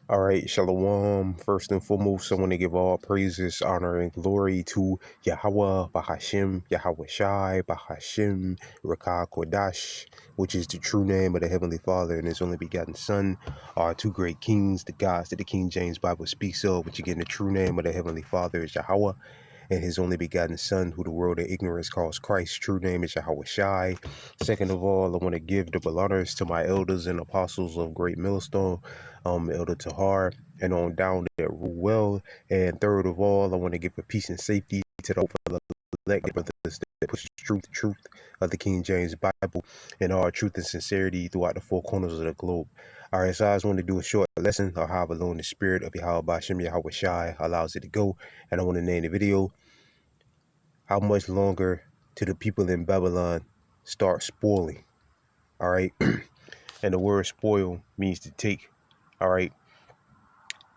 All right, Shalom. First and foremost, I want to give all praises, honor, and glory to Yahweh, Bahashim, Yahweh Shai, Bahashim, Rakah Kodash, which is the true name of the Heavenly Father and His only begotten Son, our two great kings, the gods that the King James Bible speaks of, which again, the true name of the Heavenly Father is Yahweh, and His only begotten Son, who the world of ignorance calls Christ. True name is Yahweh Shai. Second of all, I want to give double honors to my elders and apostles of Great Millstone, Elder Tahar, and on down that rule well. And third of all, I want to give a peace and safety to the elect brothers that push the truth of the King James Bible, and all truth and sincerity throughout the four corners of the globe. All right, so I just want to do a short lesson of how alone the spirit of Yahweh Bashem Yahweh Shai allows it to go. And I want to name the video, How Much Longer Till the People in Babylon Start Spoiling. All right, and the word spoil means to take. All right.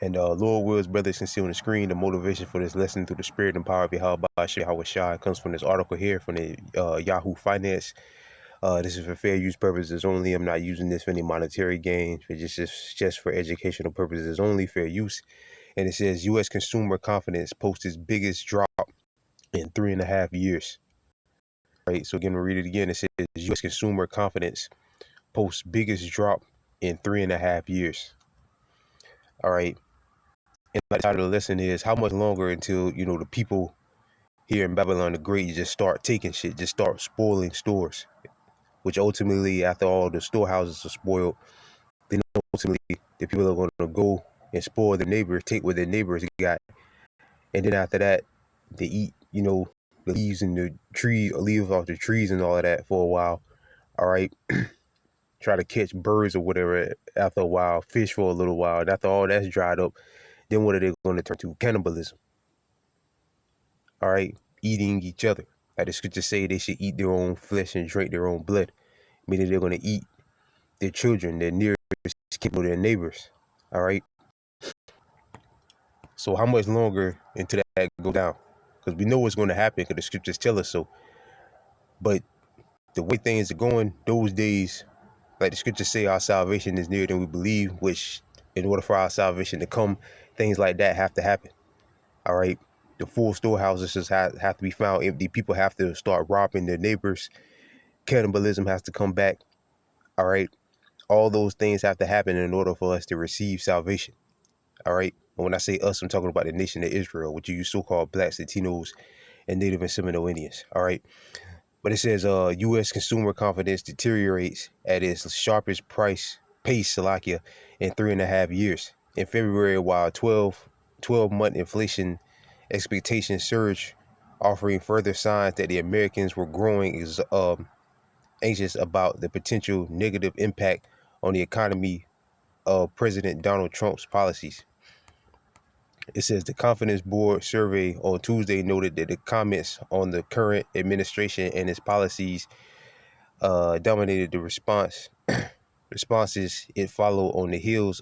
And Lord Will's brothers can see on the screen the motivation for this lesson through the spirit and power of Yahweh Shai comes from this article here from the Yahoo Finance. This is for fair use purposes only. I'm not using this for any monetary gain. It's just for educational purposes only, fair use. And it says U.S. consumer confidence posts its biggest drop in 3.5 years. Right. So again, we'll read it again. It says U.S. consumer confidence posts biggest drop in 3.5 years. All right. And the title of the lesson is how much longer until, the people here in Babylon the Great just start taking shit, just start spoiling stores, which ultimately, after all the storehouses are spoiled, then ultimately the people are going to go and spoil their neighbors, take what their neighbors got. And then after that, they eat, the leaves and the tree, leaves off the trees and all of that for a while. All right. Try to catch birds or whatever after a while, fish for a little while. And after all that's dried up, then what are they going to turn to? Cannibalism. All right, eating each other. Like the scriptures say, they should eat their own flesh and drink their own blood, meaning they're going to eat their children, their nearest kin, or their neighbors. All right. So how much longer until that go down? Because we know what's going to happen because the scriptures tell us so. But the way things are going, those days, like the scriptures say, our salvation is nearer than we believe, which in order for our salvation to come, things like that have to happen. All right. The full storehouses just have to be found empty. People have to start robbing their neighbors. Cannibalism has to come back. All right. All those things have to happen in order for us to receive salvation. All right. And when I say us, I'm talking about the nation of Israel, which you so-called blacks, Latinos, and Native and Seminole Indians. All right. But it says U.S. consumer confidence deteriorates at its sharpest pace, Salakia, in 3.5 years. In February, while 12-month inflation expectations surge, offering further signs that the Americans were growing anxious about the potential negative impact on the economy of President Donald Trump's policies. It says the Confidence Board survey on Tuesday noted that the comments on the current administration and its policies dominated the responses it followed on the heels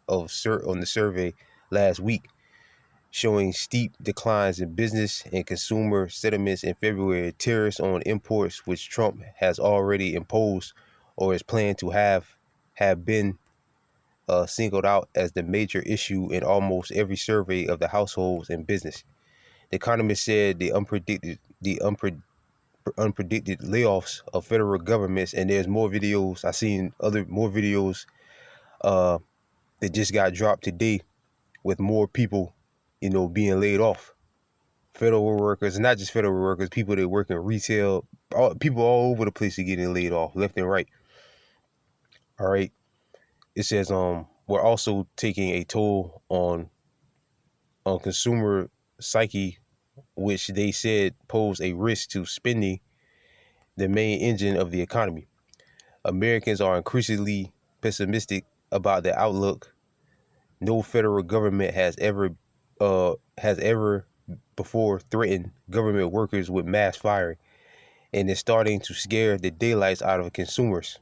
on the survey last week, showing steep declines in business and consumer sentiments in February. Tariffs on imports, which Trump has already imposed or is planned to have been singled out as the major issue in almost every survey of the households and business. The economist said the unpredicted layoffs of federal governments, and there's more videos. I seen more videos that just got dropped today with more people, being laid off. Federal workers, not just federal workers, people that work in retail, people all over the place are getting laid off left and right. All right. It says we're also taking a toll on consumer psyche, which they said pose a risk to spending, the main engine of the economy. Americans are increasingly pessimistic about the outlook. No federal government has ever before threatened government workers with mass firing, and is starting to scare the daylights out of consumers,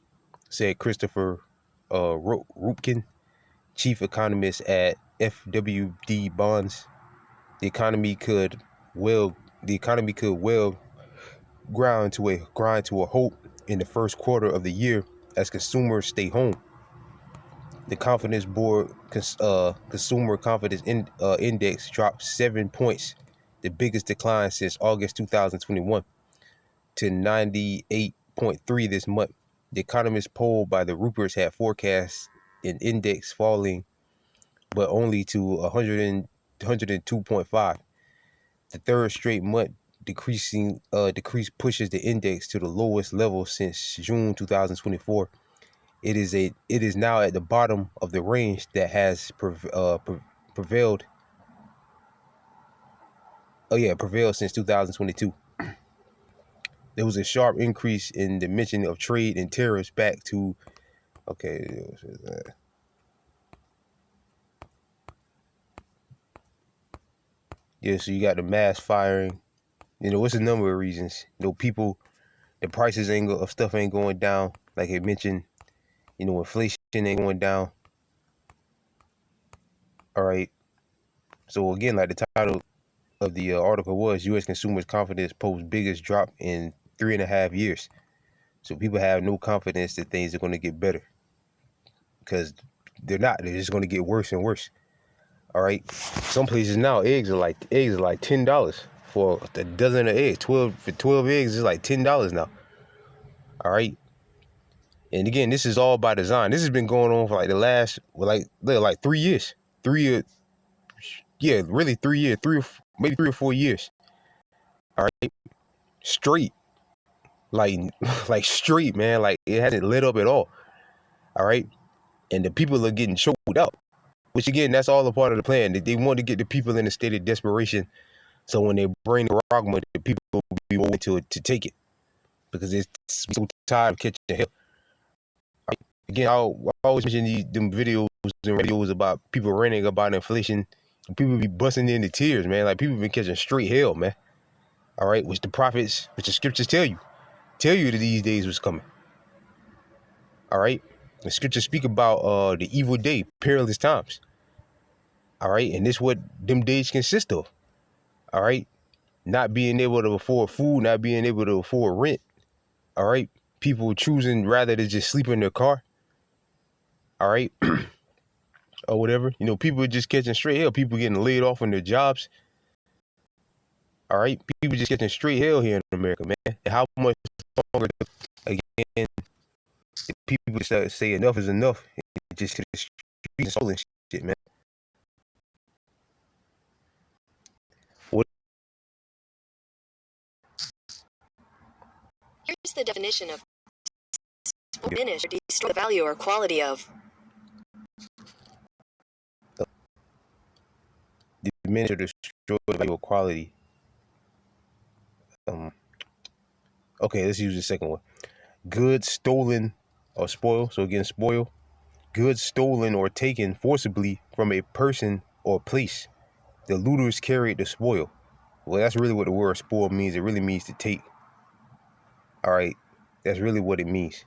said Christopher Rupkin, chief economist at FWD Bonds. The economy could well grind to a halt in the first quarter of the year as consumers stay home. The Confidence Board Consumer Confidence Index dropped 7 points, the biggest decline since August 2021, to 98.3 this month. The economists polled by the Reuters had forecast an index falling, but only to 102.5. The third straight month decrease pushes the index to the lowest level since June 2024. It is now at the bottom of the range that has prevailed. Prevailed since 2022. There was a sharp increase in the mention of trade and tariffs back to so you got the mass firing. It's a number of reasons. People, the prices of stuff ain't going down. Like I mentioned, inflation ain't going down. All right. So again, like the title of the article was, U.S. consumers' confidence posts biggest drop in 3.5 years. So people have no confidence that things are going to get better, because they're not. They're just going to get worse and worse. All right. Some places now, eggs are like $10 for a dozen of eggs. 12 eggs is like $10 now. All right. And again, this is all by design. This has been going on for like the last, like 3 years. 3 years. Yeah, really 3 years. Maybe 3 or 4 years. All right. Straight. Like straight, man. Like it hasn't lit up at all. All right. And the people are getting choked out. Which again, that's all a part of the plan. They want to get the people in a state of desperation. So when they bring the rock money, the people will be willing to take it, because it's so tired of catching hell. Again, I always mention them videos and radios about people ranting about inflation. And people be busting into tears, man. Like people been catching straight hell, man. All right, which the scriptures tell you that these days was coming. All right, the scriptures speak about the evil day, perilous times. All right, and this is what them days consist of. All right, not being able to afford food, not being able to afford rent. All right, people choosing rather to just sleep in their car. All right, or whatever. People are just catching straight hell. People getting laid off on their jobs. All right, people just catching straight hell here in America, man. And how much longer, again, people just say enough is enough and just to the streets and shit, man. Here's the definition of diminish or destroy the value or quality of. Diminish or destroy the value or quality. Okay, let's use the second one. Goods stolen or spoiled. So again, spoil. Goods stolen or taken forcibly from a person or place. The looters carried the spoil. Well, that's really what the word spoil means. It really means to take. All right, that's really what it means.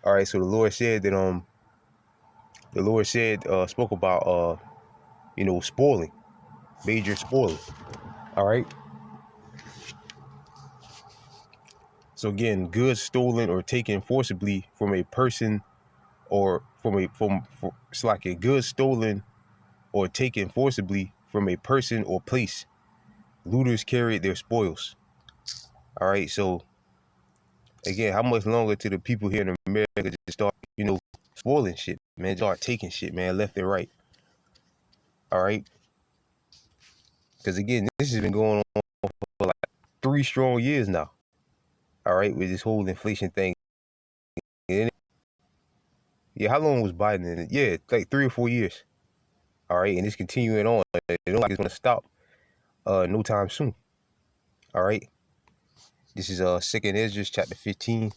All right, so the Lord said that spoke about spoiling, major spoiling. All right. So again, goods stolen or taken forcibly from a person or it's like a goods stolen or taken forcibly from a person or place. Looters carried their spoils. All right, so again, how much longer till the people here in America just start, spoiling shit, man, start taking shit, man, left and right. All right, because again, this has been going on for like 3 strong years now. All right, with this whole inflation thing. Yeah, how long was Biden in it? Yeah, like 3 or 4 years. All right, and it's continuing on. It don't like it's gonna stop no time soon. All right. This is 2nd Esdras chapter 15.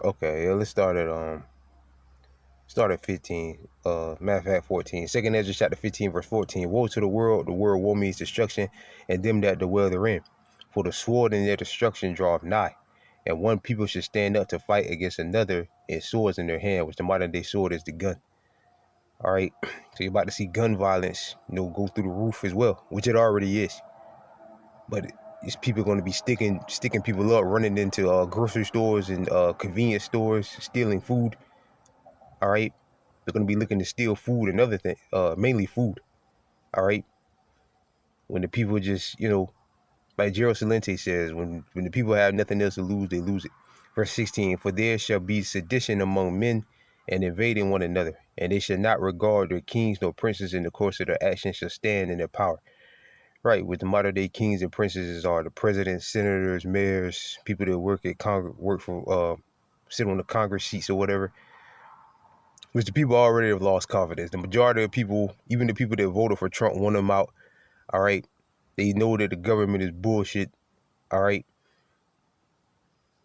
Okay, yeah, let's start at 15. Matter of fact, 14. 2nd Esdras chapter 15, verse 14. Woe to the world woe means destruction, and them that dwell therein. For the sword in their destruction draweth nigh. And one people should stand up to fight against another, and swords in their hand, which the modern day sword is the gun. All right. So you're about to see gun violence, go through the roof as well, which it already is. But these people going to be sticking people up, running into grocery stores and convenience stores, stealing food. All right. They're going to be looking to steal food and other things, mainly food. All right. When the people just, like Gerald Celente says, when the people have nothing else to lose, they lose it. Verse 16, for there shall be sedition among men and invading one another, and they shall not regard their kings nor princes, in the course of their actions shall stand in their power. Right, with the modern day kings and princesses are the presidents, senators, mayors, people that work at sit on the Congress seats or whatever, which the people already have lost confidence. The majority of people, even the people that voted for Trump, want him out. All right, they know that the government is bullshit. All right,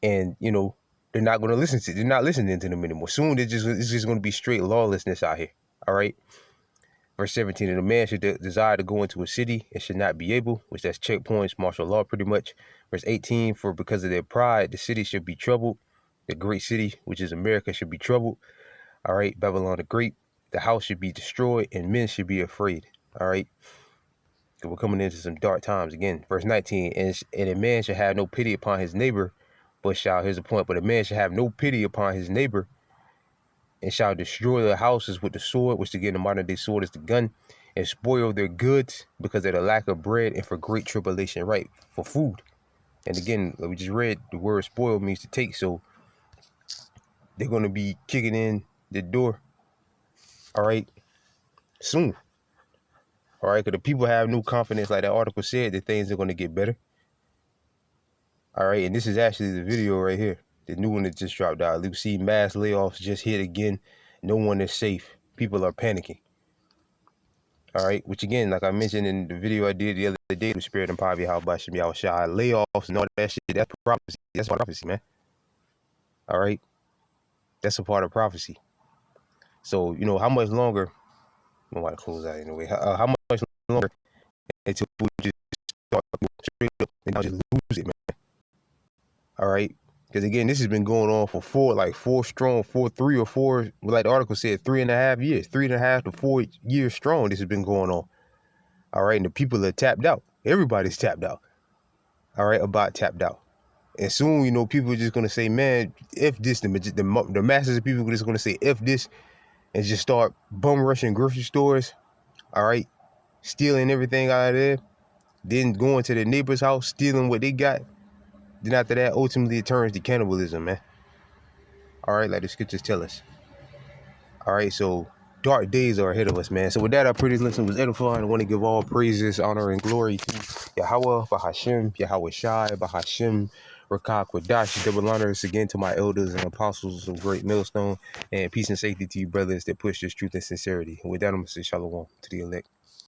and they're not going to listen to. They're not listening to them anymore. Soon it's just going to be straight lawlessness out here. All right. Verse 17, and a man should desire to go into a city and should not be able, which that's checkpoints, martial law pretty much. Verse 18, for because of their pride, the city should be troubled. The great city, which is America, should be troubled. All right, Babylon the Great. The house should be destroyed and men should be afraid. All right. So we're coming into some dark times again. Verse 19, and a man shall have no pity upon his neighbor, but here's the point, but a man shall have no pity upon his neighbor, and shall destroy their houses with the sword, which again the modern day sword is the gun, and spoil their goods because of the lack of bread and for great tribulation, right, for food. And again, we just read the word spoil means to take, so they're going to be kicking in the door, all right, soon. All right, because the people have no confidence, like that article said, that things are going to get better. All right, and this is actually the video right here, the new one that just dropped out. You see mass layoffs just hit again. No one is safe. People are panicking. All right, which again, like I mentioned in the video I did the other day, the spirit and poverty, how about Shemi Shai, layoffs and all that shit, that's prophecy. That's prophecy, man. All right, that's a part of prophecy. So, how much longer, I want to close out anyway, how much longer until we just start straight up and I'll just lose it, man. All right. Because again, this has been going on for 3 or 4, like the article said, 3.5 years, 3.5 to 4 years strong. This has been going on. All right. And the people are tapped out. Everybody's tapped out. All right. About tapped out. And soon, people are just going to say, man, if this, the masses of people are just going to say, if this, and just start bum rushing grocery stores. All right. Stealing everything out of there. Then going to their neighbor's house, stealing what they got. Then after that, ultimately it turns to cannibalism, man. All right, like the scriptures tell us. All right, so dark days are ahead of us, man. So with that, I pray this lesson was edifying. I want to give all praises, honor, and glory to Yahweh, Bahashem, Yahweh Shai, Bahashem, Rakah Kwadash. Double honors again to my elders and apostles of Great Millstone, and peace and safety to you brothers that push this truth and sincerity. And with that, I'm going to say shalom to the elect.